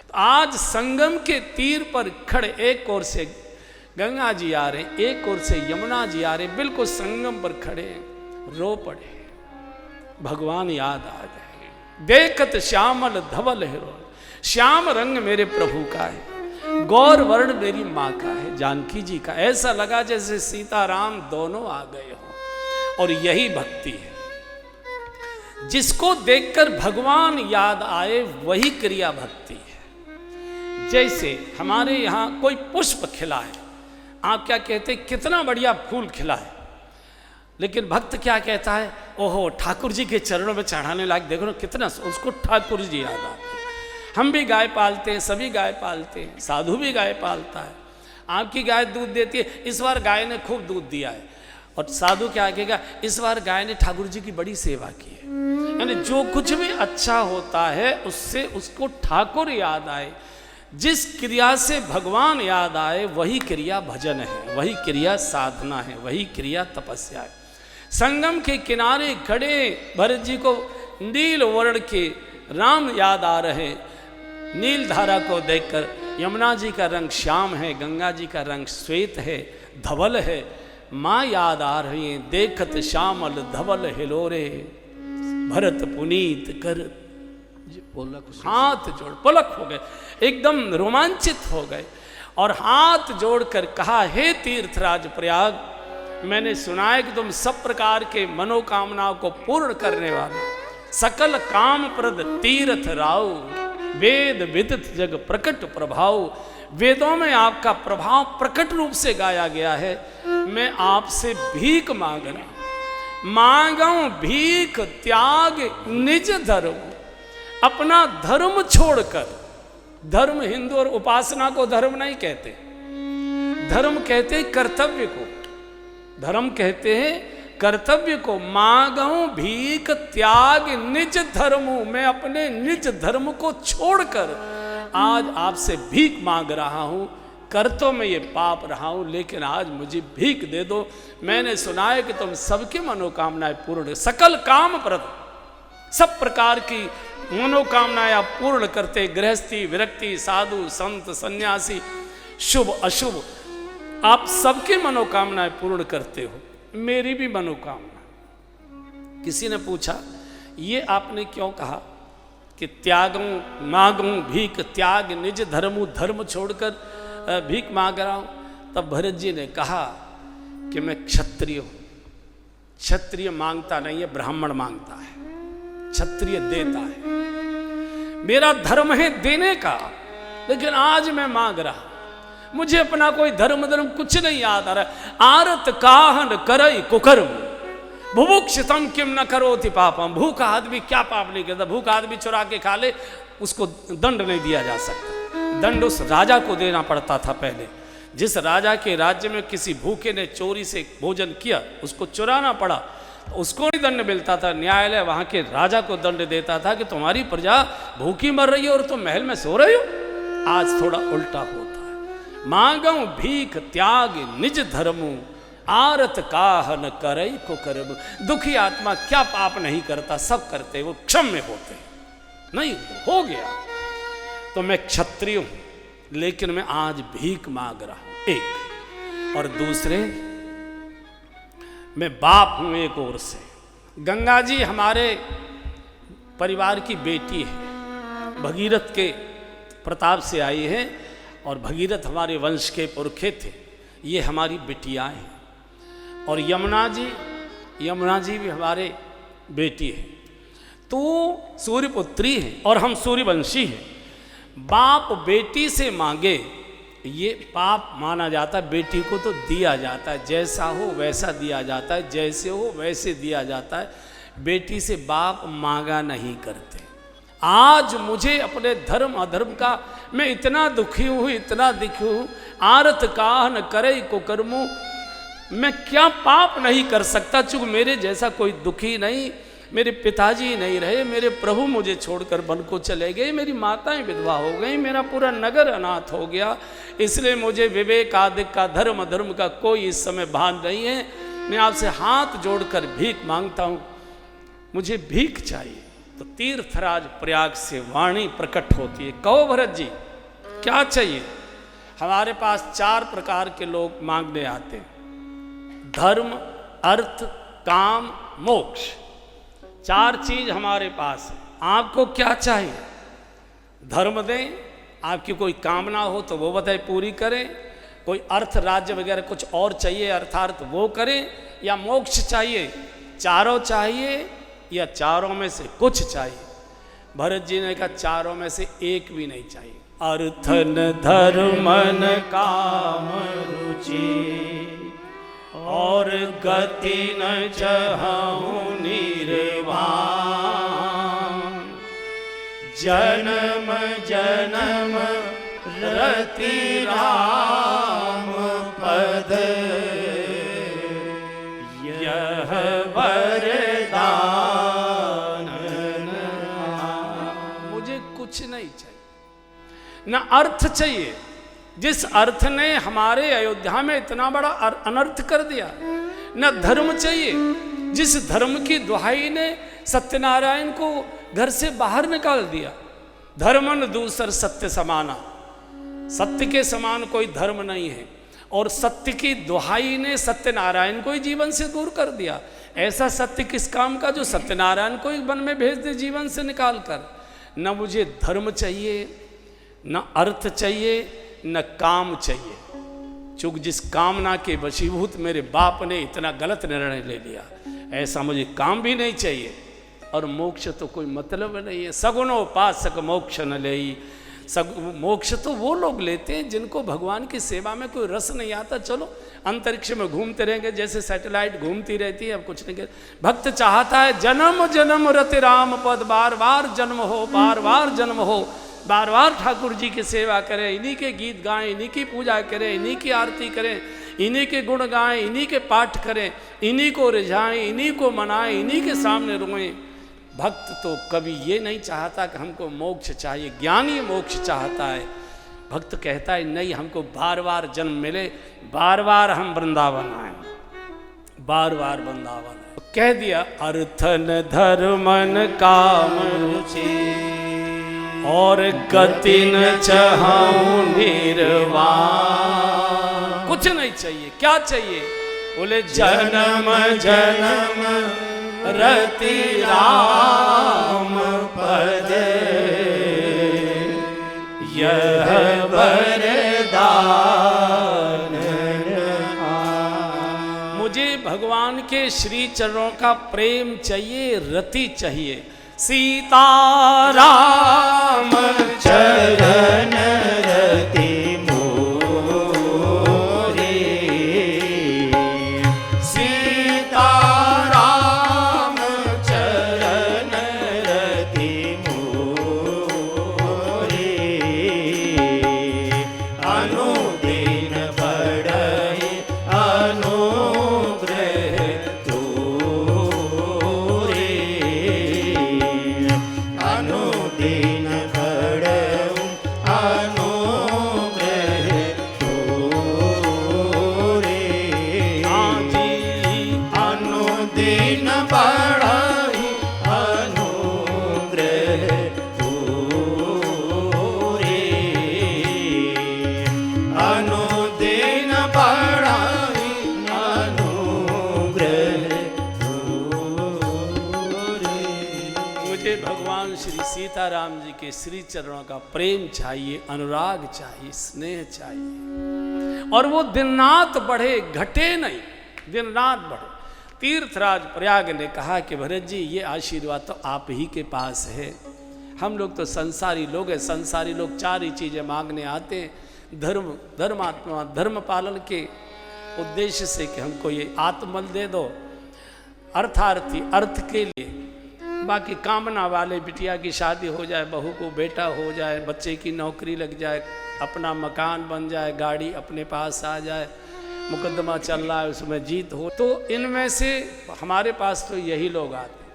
तो आज संगम के तीर पर खड़े, एक ओर से गंगा जी आ रहे, एक ओर से यमुना जी आ रहे, बिल्कुल संगम पर खड़े रो पड़े। भगवान याद आ गए। देखत श्यामल धवल हिरो, श्याम रंग मेरे प्रभु का है, गौर वर्ण मेरी माँ का है, जानकी जी का। ऐसा लगा जैसे सीताराम दोनों आ गए हो। और यही भक्ति है, जिसको देखकर भगवान याद आए वही क्रिया भक्ति है। जैसे हमारे यहाँ कोई पुष्प खिला है, आप क्या कहते हैं, कितना बढ़िया फूल खिला है, लेकिन भक्त क्या कहता है, ओहो ठाकुर जी के चरणों में चढ़ाने लायक, देखो ना कितना, उसको ठाकुर जी याद आते हैं। हम भी गाय पालते हैं, सभी गाय पालते हैं, साधु भी गाय पालता है। आपकी गाय दूध देती है, इस बार गाय ने खूब दूध दिया है, और साधु क्या कहेगा, इस बार गाय ने ठाकुर जी की बड़ी सेवा की है। यानी जो कुछ भी अच्छा होता है उससे उसको ठाकुर याद आए। जिस क्रिया से भगवान याद आए वही क्रिया भजन है, वही क्रिया साधना है, वही क्रिया तपस्या है। संगम के किनारे खड़े भरत जी को नील वर्ण के राम याद आ रहे। नील धारा को देखकर यमुना जी का रंग श्याम है, गंगा जी का रंग श्वेत है, धवल है। माँ याद आ रही है, देखत श्यामल धवल हिलोरे, भरत पुनीत कर हाथ जोड़, पलक हो गए, एकदम रोमांचित हो गए और हाथ जोड़कर कहा, हे तीर्थराज प्रयाग, मैंने सुना है कि तुम सब प्रकार के मनोकामनाओं को पूर्ण करने वाले, सकल काम प्रद तीर्थ राव, वेद विदित जग प्रकट प्रभाव। वेदों में आपका प्रभाव प्रकट रूप से गाया गया है। मैं आपसे भीख मांग रहा, मांगू भीख त्याग निज धर्म, अपना धर्म छोड़कर। धर्म हिंदू और उपासना को धर्म नहीं कहते, धर्म कहते हैं कर्तव्य को, धर्म कहते हैं कर्तव्य को। मांगू भीख त्याग निज धर्म, मैं अपने निज धर्म को छोड़कर आज आपसे भीख मांग रहा हूं। कर तो मैं ये पाप रहा हूं, लेकिन आज मुझे भीख दे दो। मैंने सुना है कि तुम सबकी मनोकामनाएं पूर्ण, सकल काम प्रद, सब प्रकार की मनोकामनाएं आप पूर्ण करते, गृहस्थी विरक्ति साधु संत सन्यासी शुभ अशुभ, आप सबके मनोकामनाएं पूर्ण करते हो, मेरी भी मनोकामना। किसी ने पूछा, ये आपने क्यों कहा कि त्यागूं मांगूं भीख त्याग निज धर्मू, धर्म छोड़कर भीख मांग रहा हूं। तब भरत जी ने कहा कि मैं क्षत्रिय हूं, क्षत्रिय मांगता नहीं है, ब्राह्मण मांगता है, क्षत्रिय देता है। मेरा धर्म है देने का, लेकिन आज मैं मांग रहा, मुझे अपना कोई धर्म कुछ नहीं याद आ रहा। आरत काहन करई कुकर्म, बुभुक्षितम किम न करोति पापम। भूखा आदमी क्या पाप नहीं करता, भूखा आदमी चुरा के खा ले, उसको दंड नहीं दिया जा सकता। दंड उस राजा को देना पड़ता था पहले। जिस राजा के राज्य में किसी भूखे ने चोरी से भोजन किया, उसको चुराना पड़ा, तो उसको नहीं दंड मिलता था, न्यायालय वहां के राजा को दंड देता था कि तुम्हारी प्रजा भूखी मर रही है और तुम महल में सो रहे हो। आज थोड़ा उल्टा होता है। मांगू भीख त्याग निज धर्मू, आरत काहन करई को करब। दुखी आत्मा क्या पाप नहीं करता, सब करते, वो क्षम्य होते। नहीं हो गया तो मैं क्षत्रिय हूं, लेकिन मैं आज भीख मांग रहा हूं, एक। और दूसरे, मैं बाप हूं एक ओर से। गंगा जी हमारे परिवार की बेटी है, भगीरथ के प्रताप से आई है, और भगीरथ हमारे वंश के पुरखे थे, ये हमारी बिटियाँ हैं। और यमुना जी भी हमारे बेटी है, तो सूर्यपुत्री है और हम सूर्यवंशी हैं। बाप बेटी से मांगे ये पाप माना जाता है, बेटी को तो दिया जाता है, जैसा हो वैसा दिया जाता है, जैसे हो वैसे दिया जाता है। बेटी से बाप मांगा नहीं करते। आज मुझे अपने धर्म अधर्म का, मैं इतना दुखी हूँ, इतना दुखी हूँ। आरत काहन करे को कर्मू, मैं क्या पाप नहीं कर सकता, चूंकि मेरे जैसा कोई दुखी नहीं। मेरे पिताजी नहीं रहे, मेरे प्रभु मुझे छोड़कर वन को चले गए, मेरी माताएं विधवा हो गई, मेरा पूरा नगर अनाथ हो गया। इसलिए मुझे विवेक आदि का, धर्म अधर्म का कोई इस समय भान नहीं है। मैं आपसे हाथ जोड़कर भीख मांगता हूँ, मुझे भीख चाहिए। तो तीर्थराज प्रयाग से वाणी प्रकट होती है, कहो भरत जी क्या चाहिए। हमारे पास 4 प्रकार के लोग मांगने आते हैं, धर्म, अर्थ, काम, मोक्ष। 4 चीज हमारे पास है, आपको क्या चाहिए। धर्म दें, आपकी कोई कामना हो तो वो बताए पूरी करें, कोई अर्थ राज्य वगैरह कुछ और चाहिए अर्थार्थ वो करें, या मोक्ष चाहिए, चारों चाहिए या चारों में से कुछ चाहिए। भरत जी ने कहा चारों में से एक भी नहीं चाहिए। अर्थन धर्मन काम रुचि और गति न चाहूं निर्वाण, जन्म जन्म रति राम पद यह वरदान। मुझे कुछ नहीं चाहिए, न अर्थ चाहिए जिस अर्थ ने हमारे अयोध्या में इतना बड़ा अनर्थ कर दिया, न धर्म चाहिए जिस धर्म की दुहाई ने सत्यनारायण को घर से बाहर निकाल दिया। धर्मन दूसर सत्य समाना, सत्य के समान कोई धर्म नहीं है, और सत्य की दुहाई ने सत्यनारायण को ही जीवन से दूर कर दिया। ऐसा सत्य किस काम का जो सत्यनारायण को ही वन में भेज दे जीवन से निकाल कर। न मुझे धर्म चाहिए, न अर्थ चाहिए, न काम चाहिए, चूंकि जिस कामना के वशीभूत मेरे बाप ने इतना गलत निर्णय ले लिया, ऐसा मुझे काम भी नहीं चाहिए। और मोक्ष तो कोई मतलब नहीं है। सगुणोपासक मोक्ष न लेई, मोक्ष तो वो लोग लेते हैं जिनको भगवान की सेवा में कोई रस नहीं आता। चलो अंतरिक्ष में घूमते रहेंगे जैसे सैटेलाइट घूमती रहती है, अब कुछ नहीं कर। भक्त चाहता है जन्म जन्म रति राम पद, बार बार जन्म हो, बार बार जन्म हो, बार बार ठाकुर जी की सेवा करें, इन्हीं के गीत गाएं, इन्हीं की पूजा करें, इन्हीं की आरती करें, इन्हीं के गुण गाएं, इन्हीं के पाठ करें, इन्हीं को रिझाएं, इन्हीं को मनाएं, इन्हीं के सामने रोएं। भक्त तो कभी ये नहीं चाहता कि हमको मोक्ष चाहिए, ज्ञानी मोक्ष चाहता है। भक्त कहता है नहीं, हमको बार बार जन्म मिले, बार बार हम वृंदावन आए, बार बार वृंदावन आए। तो कह दिया अर्थन धर्मन काम रुचि और गति न चाहूं निर्वाण। कुछ नहीं चाहिए, क्या चाहिए? बोले जन्म जन्म रति राम पद यह वरदान। मुझे भगवान के श्री चरणों का प्रेम चाहिए, रति चाहिए। सीताराम चरण रति मोरे, सीताराम चरण रति मोरे, अनुदिन बढ़ई अनुग्रह तोरे, अनुदिन बढ़ऊ अनुग्रह तोरे। आजी अनुदिन बढ़ई अनुग्रह तोरे, अनुदिन बढ़ई अनुग्रह तोरे। मुझे भगवान श्री सीताराम जी के श्री चरणों का प्रेम चाहिए, अनुराग चाहिए, स्नेह चाहिए, और वो दिन रात बढ़े, घटे नहीं, दिन रात बढ़े। तीर्थराज प्रयाग ने कहा कि भरत जी ये आशीर्वाद तो आप ही के पास है, हम लोग तो संसारी लोग हैं। संसारी लोग 4 ही चीज़ें मांगने आते हैं, धर्म, धर्मात्मा, धर्म पालन के उद्देश्य से कि हमको ये आत्मबल दे दो, अर्थार्थी अर्थ के लिए, बाकी कामना वाले बिटिया की शादी हो जाए, बहू को बेटा हो जाए, बच्चे की नौकरी लग जाए, अपना मकान बन जाए, गाड़ी अपने पास आ जाए, मुकदमा चल रहा है उसमें जीत हो, तो इनमें से हमारे पास तो यही लोग आते हैं।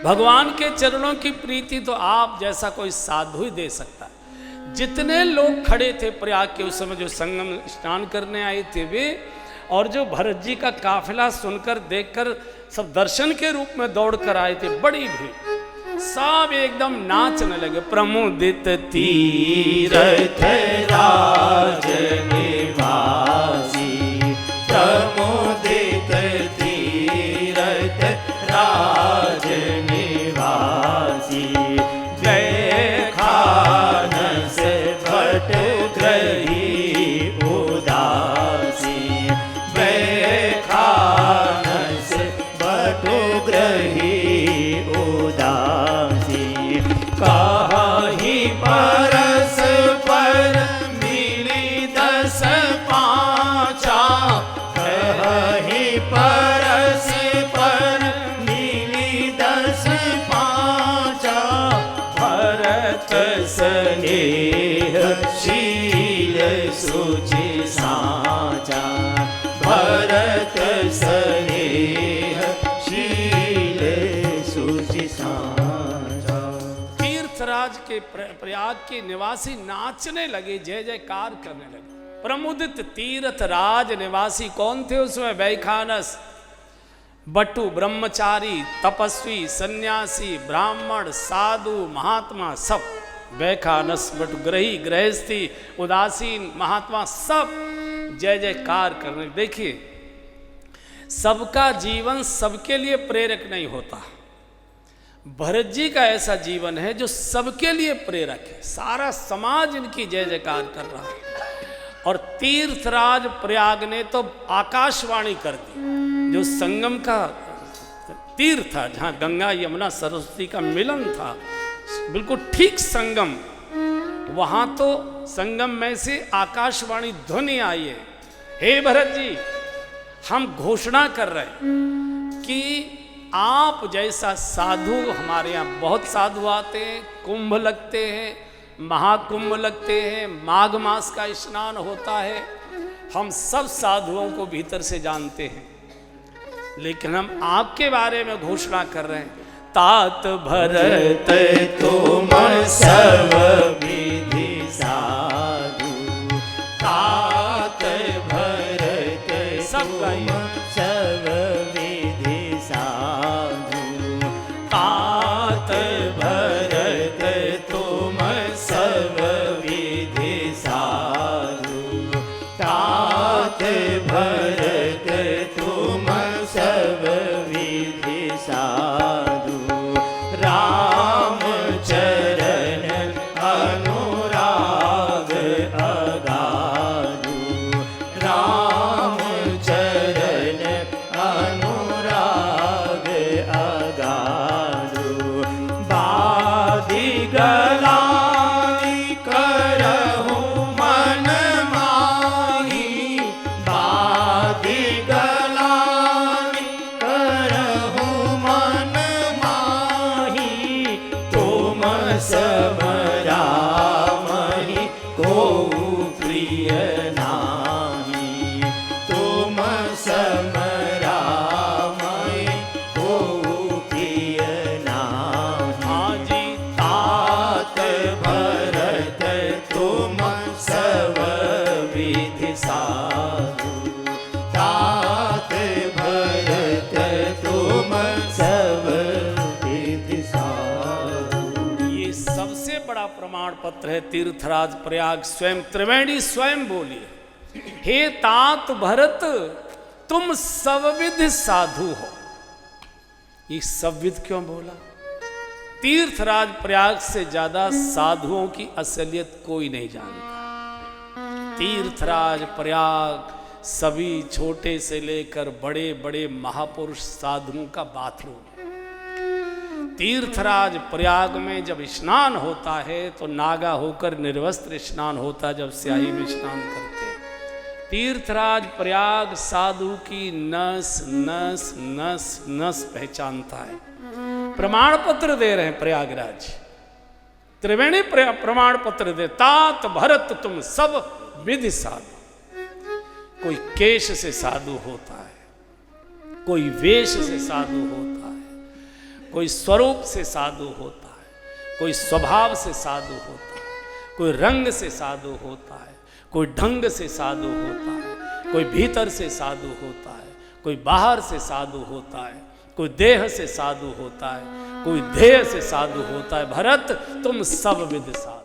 भगवान के चरणों की प्रीति तो आप जैसा कोई साधु ही दे सकता है। जितने लोग खड़े थे प्रयाग के उस समय, जो संगम स्नान करने आए थे वे, और जो भरत जी का काफिला सुनकर देखकर सब दर्शन के रूप में दौड़ कर आए थे, बड़ी भीड़। सब एकदम नाचने लगे। प्रमुदित तीरथ राज निवासी, प्रमुदित तीरथ राज निवासी, जय खानस भट ग्रही उदासी, जय खानस भट ग्रही उदासी, काहि परस पर मिली 10 पाँचा, कहि परस पर मिली 10 पाँचा, भरत स्नेह शील सुचि साचा, भरत स्नेह शील सुचि साचा। तीर्थराज के प्रयाग के निवासी नाचने लगे, जय जयकार करने लगे। प्रमुदित तीर्थराज निवासी कौन थे उसमें? वैखानस, बटु, ब्रह्मचारी, तपस्वी, सन्यासी, ब्राह्मण, साधु, महात्मा, सब। वैखानस, बटु, ग्रही, गृहस्थी, उदासीन, महात्मा, सब जय जयकार करने। देखिए, सबका जीवन सबके लिए प्रेरक नहीं होता। भरत जी का ऐसा जीवन है जो सबके लिए प्रेरक है। सारा समाज इनकी जय जयकार कर रहा है। और तीर्थराज प्रयाग ने तो आकाशवाणी कर दी। जो संगम का तीर्थ था, जहाँ गंगा यमुना सरस्वती का मिलन था, बिल्कुल ठीक संगम, वहाँ तो संगम में से आकाशवाणी ध्वनि आई है, हे भरत जी, हम घोषणा कर रहे हैं कि आप जैसा साधु हमारे यहाँ बहुत साधु आते हैं, कुंभ लगते हैं, महाकुंभ लगते हैं, माघ मास का स्नान होता है, हम सब साधुओं को भीतर से जानते हैं, लेकिन हम आपके बारे में घोषणा कर रहे हैं। तात भरत तुम सब विधि साधु, तात भरत सब गाइए। सब विधि साधु, तात भरत तुम सब विधि साधु, तात भरत तुम सब विधि साधु, राम चरण अनुराग अगाधु, राम चरण अनुराग अगाधु, बादी गलानी करहु मन माही, बादी गलानी करहु मन माही, तुम सब रामहि को प्रिय नाही, तुम सब रामहि को प्रिय नाही। हाँ जी, तात भरत तुम सब विधि साधु, तात भरत तुम सब विधि साधु। ये सबसे बड़ा प्रमाण पत्र है तीर्थराज प्रयाग स्वयं, त्रिवेणी स्वयं बोलिए, हे तात भरत तुम सबविध साधु हो। ये सबविध क्यों बोला? तीर्थराज प्रयाग से ज्यादा साधुओं की असलियत कोई नहीं जानता। तीर्थराज प्रयाग सभी छोटे से लेकर बड़े बड़े महापुरुष साधुओं का बाथरूम। तीर्थराज प्रयाग में जब स्नान होता है तो नागा होकर निर्वस्त्र स्नान होता है, जब स्याही में स्नान करते हैं। तीर्थराज प्रयाग साधु की नस नस नस नस पहचानता है। प्रमाण पत्र दे रहे हैं प्रयागराज, त्रिवेणी प्रमाण पत्र दे, तात भरत तुम सब विधि साधु। कोई केश से साधु होता है, कोई वेश से साधु होता है, कोई स्वरूप से साधु होता है, कोई स्वभाव से साधु होता है, कोई रंग से साधु होता है, कोई ढंग से साधु होता है, कोई भीतर से साधु होता है, कोई बाहर से साधु होता है। कोई देह से साधु होता है, कोई ध्येय से साधु होता है। भरत तुम सब विद साधु।